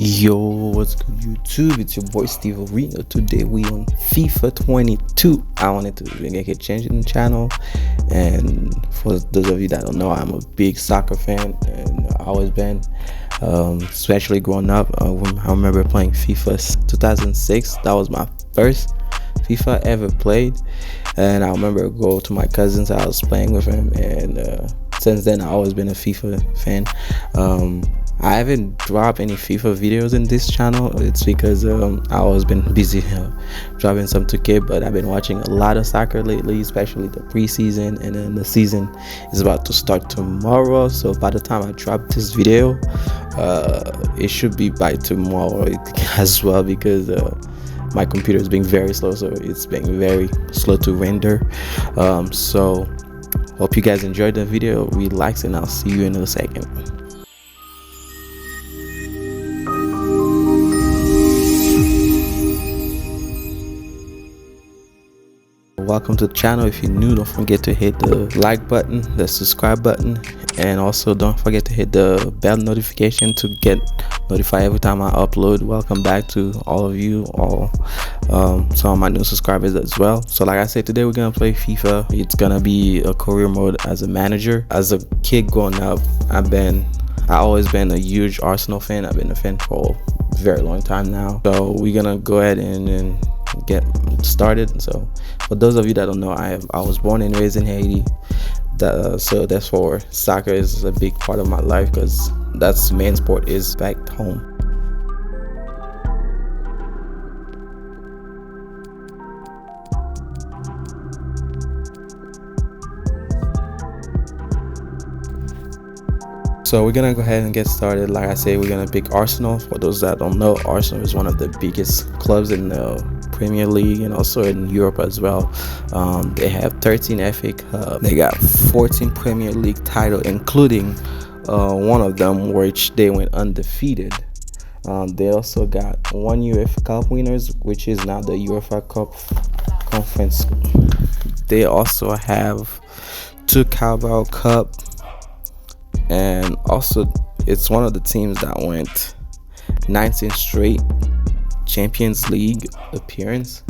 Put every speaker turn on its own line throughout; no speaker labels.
Yo, what's good YouTube? It's your boy Steve Arena. Today we on FIFA 22. I wanted to make a change in the channel, and for those of you that don't know, I'm a big soccer fan and I always been, especially growing up. I remember playing FIFA 2006. That was my first FIFA ever played, and I remember go to my cousin's house playing with him, and since then I've always been a FIFA fan. I haven't dropped any FIFA videos in this channel. It's because I always been busy dropping some 2K, but I've been watching a lot of soccer lately, especially the preseason, and then the season is about to start tomorrow. So by the time I drop this video, it should be by tomorrow as well, because my computer is being very slow, so it's being very slow to render. So hope you guys enjoyed the video. Relax, and I'll see you in a second. Welcome to the channel. If you're new, don't forget to hit the like button, the subscribe button, and also don't forget to hit the bell notification to get notified every time I upload. Welcome back to all of you, some of my new subscribers as well. So like I said, today we're gonna play FIFA. It's gonna be a career mode as a manager. As a kid growing up, I always been a huge Arsenal fan. I've been a fan for a very long time now. So we're gonna go ahead and get started. So for those of you that don't know, I was born and raised in Haiti, so therefore soccer is a big part of my life, because that's main sport is back home. So we're gonna go ahead and get started. Like I say, we're gonna pick Arsenal. For those that don't know, Arsenal is one of the biggest clubs in the Premier League and also in Europe as well. They have 13 FA Cup. They got 14 Premier League titles, including one of them which they went undefeated. They also got one UEFA Cup winners, which is now the UEFA Cup Conference. They also have 2 Carabao Cup, and also it's one of the teams that went 19 straight Champions League appearance,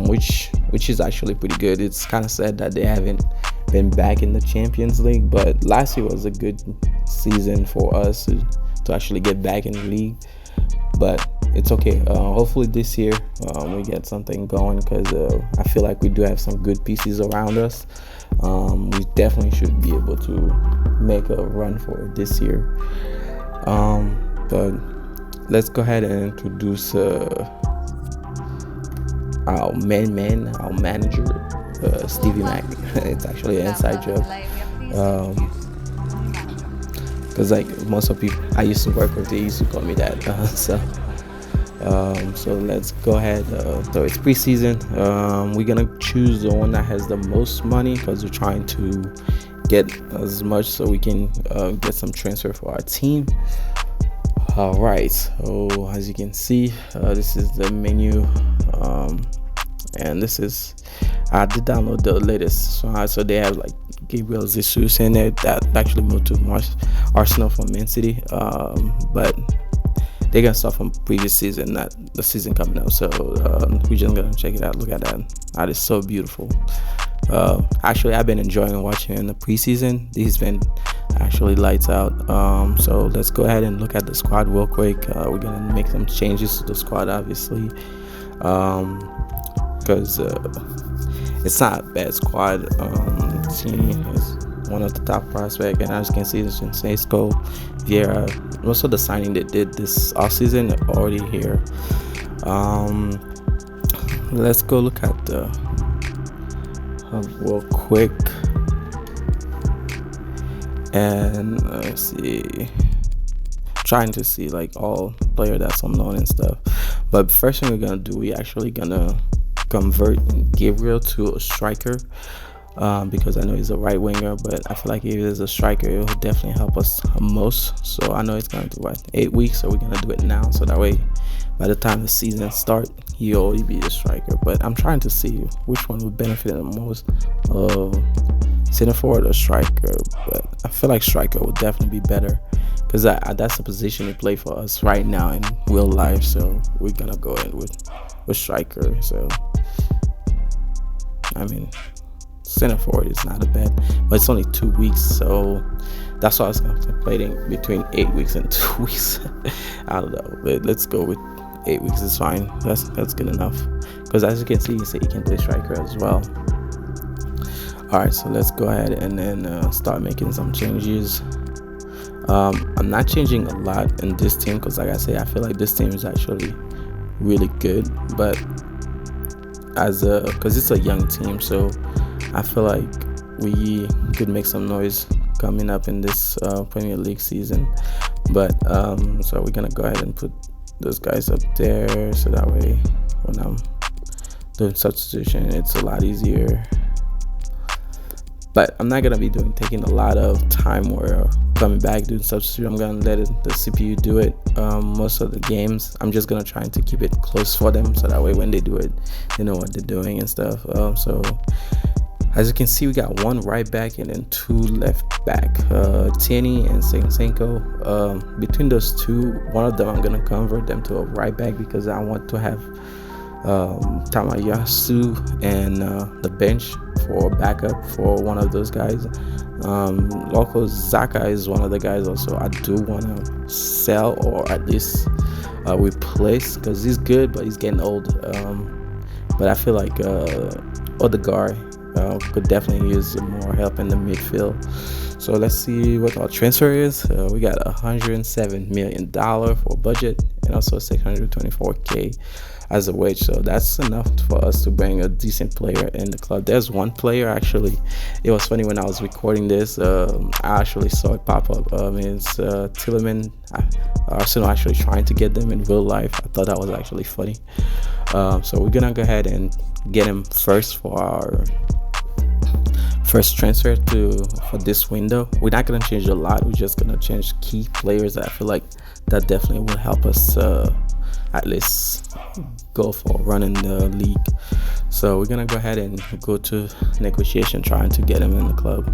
which is actually pretty good. It's kind of sad that they haven't been back in the Champions League, but last year was a good season for us to actually get back in the league. But it's okay. Hopefully this year we get something going, because I feel like we do have some good pieces around us. We definitely should be able to make a run for this year. But let's go ahead and introduce our manager, Stevie Mac. It's actually an inside joke, because like most of people I used to work with, they used to call me that. So let's go ahead. So it's preseason. We're gonna choose the one that has the most money, because we're trying to get as much so we can get some transfer for our team. Alright, so as you can see, this is the menu, and this is, I did download the latest. So they have like Gabriel Jesus in there that actually moved to Arsenal from Man City, but they're gonna start from previous season, not the season coming up. So we're just gonna check it out. Look at that. That is so beautiful. Actually, I've been enjoying watching in the preseason. These been actually lights out. So let's go ahead and look at the squad real quick. We're gonna make some changes to the squad, obviously, because it's not a bad squad. Team is one of the top prospects, and as you can see, it's Sesko, Vieira. Most of the signing they did this offseason are already here. Let's go look at the real quick, and let's see, trying to see like all player that's unknown and stuff. But first thing we're gonna do, we actually gonna convert Gabriel to a striker, because I know he's a right winger, but I feel like if he's a striker, it will definitely help us most. So I know it's gonna do 8 weeks, so we're gonna do it now, so that way by the time the season starts, he'll already be a striker. But I'm trying to see which one would benefit the most. center forward or striker, but I feel like striker would definitely be better because that's the position he play for us right now in real life. So we're gonna go in with striker. So I mean, center forward is not a bad, but it's only 2 weeks, so that's why I was contemplating between 8 weeks and 2 weeks. I don't know, but let's go with 8 weeks. It's fine. That's good enough because as you can see, he can play striker as well. All right, so let's go ahead and then start making some changes. I'm not changing a lot in this team because, like I say, I feel like this team is actually really good, but because it's a young team, so I feel like we could make some noise coming up in this Premier League season. But so we're gonna go ahead and put those guys up there, so that way when I'm doing substitution, it's a lot easier. But I'm not gonna be taking a lot of time where coming back doing substitute. I'm gonna let the CPU do it most of the games. I'm just gonna try to keep it close for them, so that way when they do it, they know what they're doing and stuff. So as you can see, we got one right back and then two left back, Tierney and Senko. Between those two, one of them I'm gonna convert them to a right back because I want to have Tamayasu and the bench for backup for one of those guys. Loco Zaka is one of the guys also I do want to sell or at least replace because he's good, but he's getting old. But I feel like Odegaard could definitely use more help in the midfield. So let's see what our transfer is. We got $107 million for budget and also $624K as a wage. So that's enough for us to bring a decent player in the club. There's one player actually. It was funny when I was recording this. I actually saw it pop up. It's Tillman. Arsenal actually trying to get them in real life. I thought that was actually funny. So we're gonna go ahead and get him first for our first transfer for this window. We're not gonna change a lot. We're just gonna change key players that I feel like that definitely will help us at least go for running the league. So we're gonna go ahead and go to negotiation, trying to get him in the club.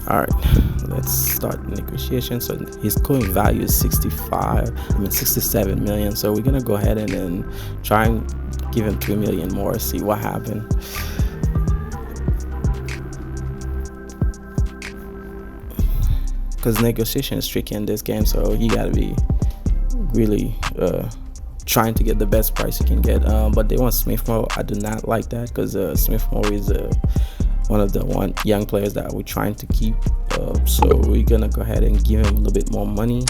All right, let's start the negotiation. So his current value is 67 million. So we're gonna go ahead and then try and give him 3 million more, see what happens. Because negotiation is tricky in this game, so you gotta be really trying to get the best price you can get. But they want Smith Moore. I do not like that because Smith Moore is one of the young players that we're trying to keep. So we're gonna go ahead and give him a little bit more money.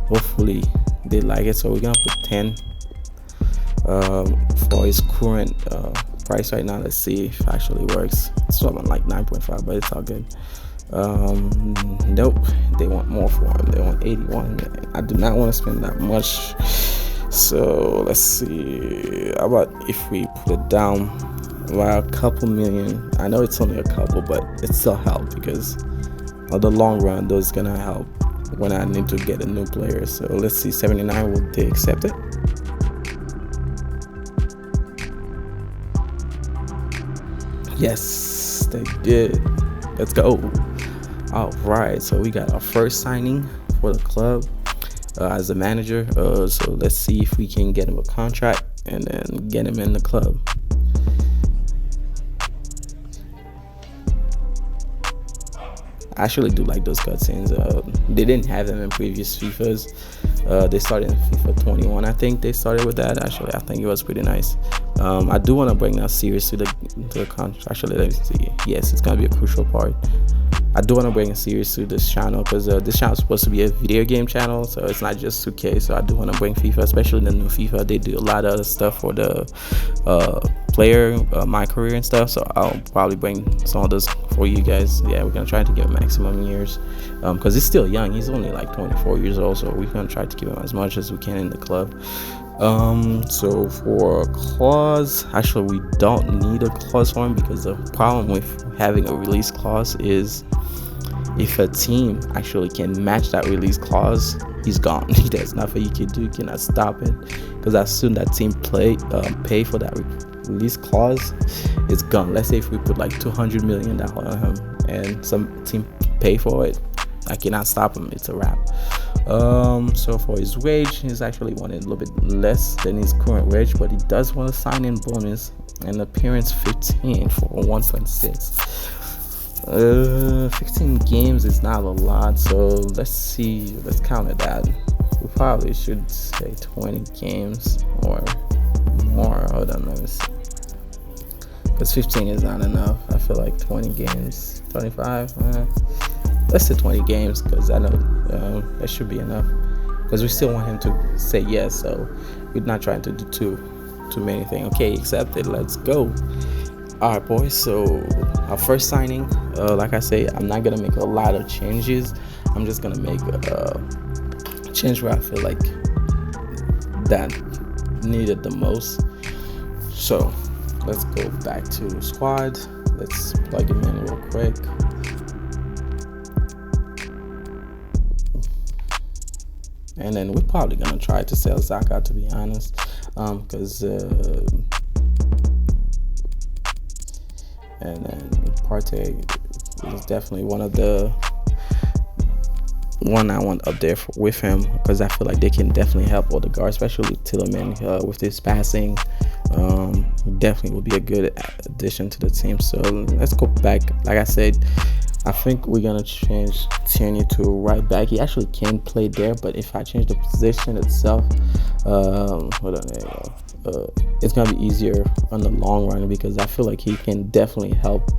Hopefully they like it. So we're gonna put 10 for his current price right now. Let's see if it actually works. It's something like 9.5, but it's all good. Nope, they want more for him. They want 81. I do not want to spend that much. So let's see. How about if we put it down by a couple million? I know it's only a couple, but it still helps because on the long run, those gonna help when I need to get a new player. So let's see, 79. Will they accept it? Yes, they did. Let's go. All right, so we got our first signing for the club as a manager. So let's see if we can get him a contract and then get him in the club. I actually do like those cutscenes. They didn't have them in previous FIFAs. They started in FIFA 21. I think they started with that. Actually, I think it was pretty nice. I do want to bring that series to the contract. Actually, let me see. Yes, it's gonna be a crucial part. I do want to bring a series to this channel because this channel is supposed to be a video game channel, so it's not just 2K. So I do want to bring FIFA, especially the new FIFA. They do a lot of stuff for the player, my career and stuff. So I'll probably bring some of those for you guys. Yeah, we're gonna try to give him maximum years because he's still young. He's only like 24 years old, so we're gonna try to give him as much as we can in the club. So for a clause, actually we don't need a clause for him because the problem with having a release clause is if a team actually can match that release clause, he's gone. There's nothing you can do. You cannot stop it, because as soon that team pay for that release clause, it's gone. Let's say if we put like $200 million on him and some team pay for it, I cannot stop him. It's a wrap. So for his wage, he's actually wanting a little bit less than his current wage, but he does want a sign-in bonus and appearance 15 for 1.6. 15 games is not a lot, so let's count it out. We probably should say 20 games or more. Hold on, let me see, because 15 is not enough. I feel like 20 games, 25, let's say 20 games, because I know that should be enough, because we still want him to say yes, so we're not trying to do too many things. Okay, accepted, let's go. All right, boys, so our first signing, like I say, I'm not gonna make a lot of changes. I'm just gonna make a change where I feel like that needed the most. So let's go back to the squad. Let's plug him in real quick. And then we're probably gonna try to sell Zaka, to be honest, because and then Partey is definitely one I want up there with him, because I feel like they can definitely help Odegaard, especially Tielemans with his passing. Definitely will be a good addition to the team. So let's go back. Like I said, I think we're gonna change Tierney to right back. He actually can play there, but if I change the position itself, hold on, there you go. It's gonna be easier on the long run, because I feel like he can definitely help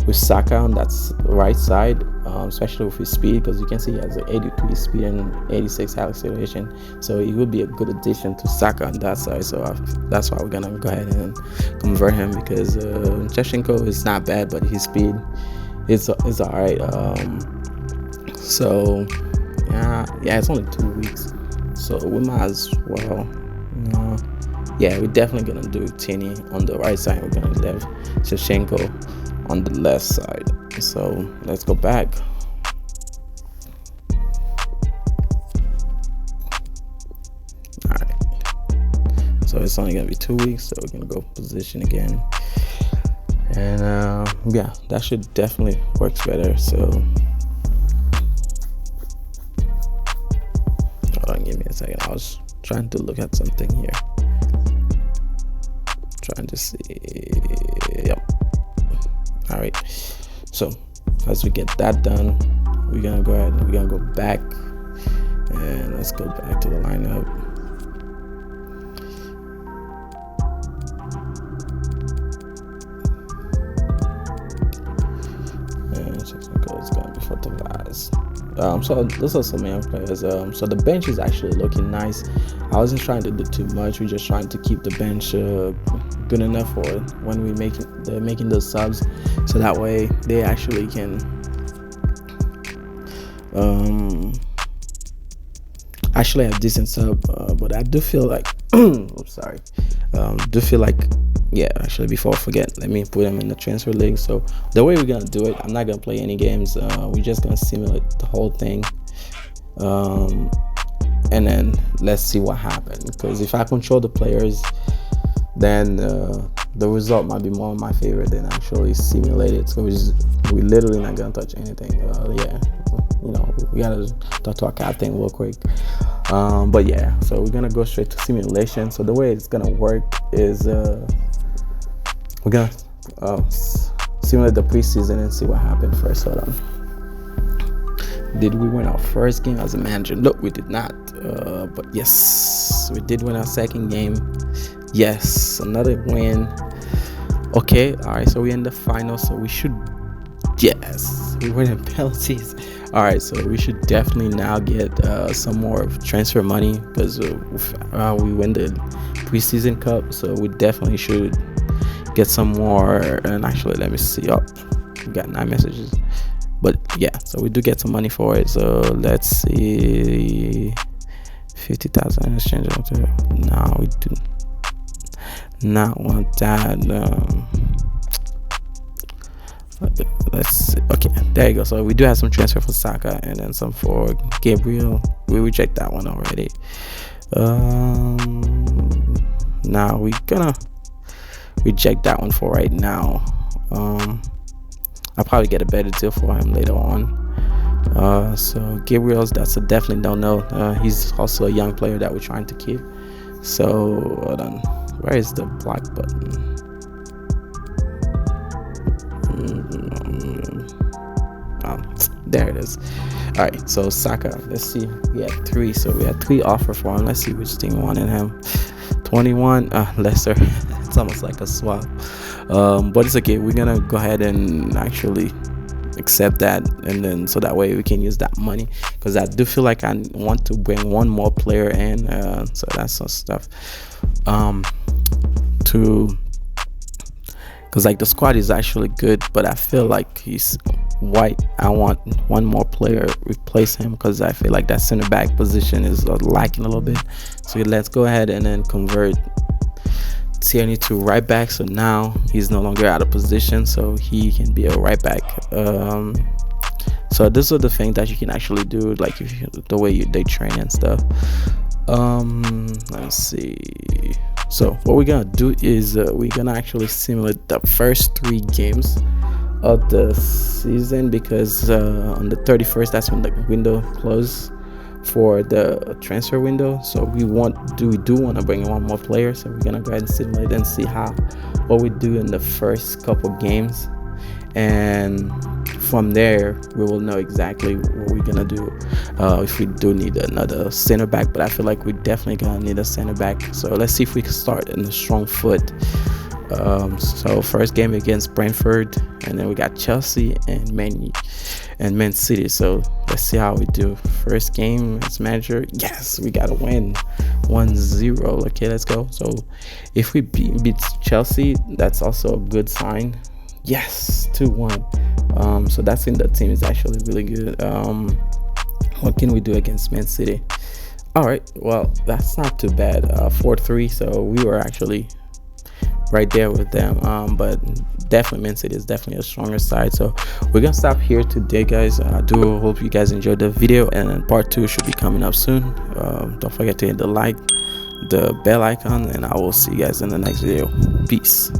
with Saka on that right side, especially with his speed, because you can see he has an 83 speed and 86 acceleration, so he would be a good addition to Saka on that side. So that's why we're gonna go ahead and convert him, because Shevchenko is not bad, but his speed is all right. So yeah, it's only 2 weeks, so we might as well. Yeah, we're definitely gonna do Tierney on the right side. We're gonna leave Shevchenko on the left side. So let's go back. All right. So it's only gonna be 2 weeks. So we're gonna go position again, and yeah, that should definitely work better. So hold on, give me a second. I was trying to look at something here. Trying to see. Yep. All right. So as we get that done, we're gonna go ahead and we're gonna go back, and let's go back to the lineup. And Shevchenko is gonna be for Tavares. So those are some young players. So the bench is actually looking nice. I wasn't trying to do too much. We're just trying to keep the bench good enough for when they're making those subs, so that way they actually can actually have decent sub. But I do feel like yeah, actually, before I forget, let me put them in the transfer league. So the way we're gonna do it, I'm not gonna play any games. We're just gonna simulate the whole thing, and then let's see what happens. Because if I control the players, then the result might be more in my favor than actually simulate it. So we're literally not gonna touch anything. Yeah, we gotta talk to our captain real quick. But yeah, so we're gonna go straight to simulation. So the way it's gonna work is we're gonna simulate the preseason and see what happened first. Hold on. Did we win our first game as a manager? Look, we did not. But yes, we did win our second game. Yes, another win. Okay, all right, so we're in the final, so we should, yes, we win in penalties. All right, so we should definitely now get some more transfer money, because we win the preseason cup, so we definitely should get some more. And actually, let me see. Oh, we got 9 messages, but yeah, so we do get some money for it. So let's see, 50,000 exchange. No, we do not want that. Let's see. Okay, There you go. So we do have some transfer for Saka and then some for Gabriel. We reject that one already. Now we gonna reject that one for right now. I'll probably get a better deal for him later on. So Gabriel's, that's a definitely don't know. He's also a young player that we're trying to keep. So hold on, where is the black button? There it is. All right, so Saka, let's see, we had 3, so we had 3 offer for him. Let's see which team wanted him. 21, Leicester. It's almost like a swap, but it's okay. We're gonna go ahead and actually accept that, and then so that way we can use that money, because I do feel like I want to bring one more player in, so that's some stuff to, because like the squad is actually good, but I feel like he's white. I want one more player replace him, because I feel like that center back position is lacking a little bit. So let's go ahead and then convert Tierney to right back. So now he's no longer out of position, so he can be a right back. So these are the things that you can actually do, like if you, the way they train and stuff. Let's see. So what we're gonna do is we're gonna actually simulate the first 3 games of the season, because on the 31st, that's when the window closes for the transfer window. So we do want to bring in one more player, so we're gonna go ahead and simulate and see what we do in the first couple games, and from there we will know exactly what we're gonna do if we do need another center back. But I feel like we definitely gonna need a center back, so let's see if we can start in a strong foot. So first game against Brentford, and then we got Chelsea and Man City. So let's see how we do. First game as manager, yes, we gotta win 1-0. Okay, let's go. So if we beat Chelsea, that's also a good sign. Yes, 2-1. So that's in the team is actually really good. What can we do against Man City? All right, well, that's not too bad. 4-3. So we were actually right there with them, but definitely Man City is definitely a stronger side. So we're gonna stop here today, guys. I do hope you guys enjoyed the video, and part 2 should be coming up soon. Don't forget to hit the like, the bell icon, and I will see you guys in the next video. Peace.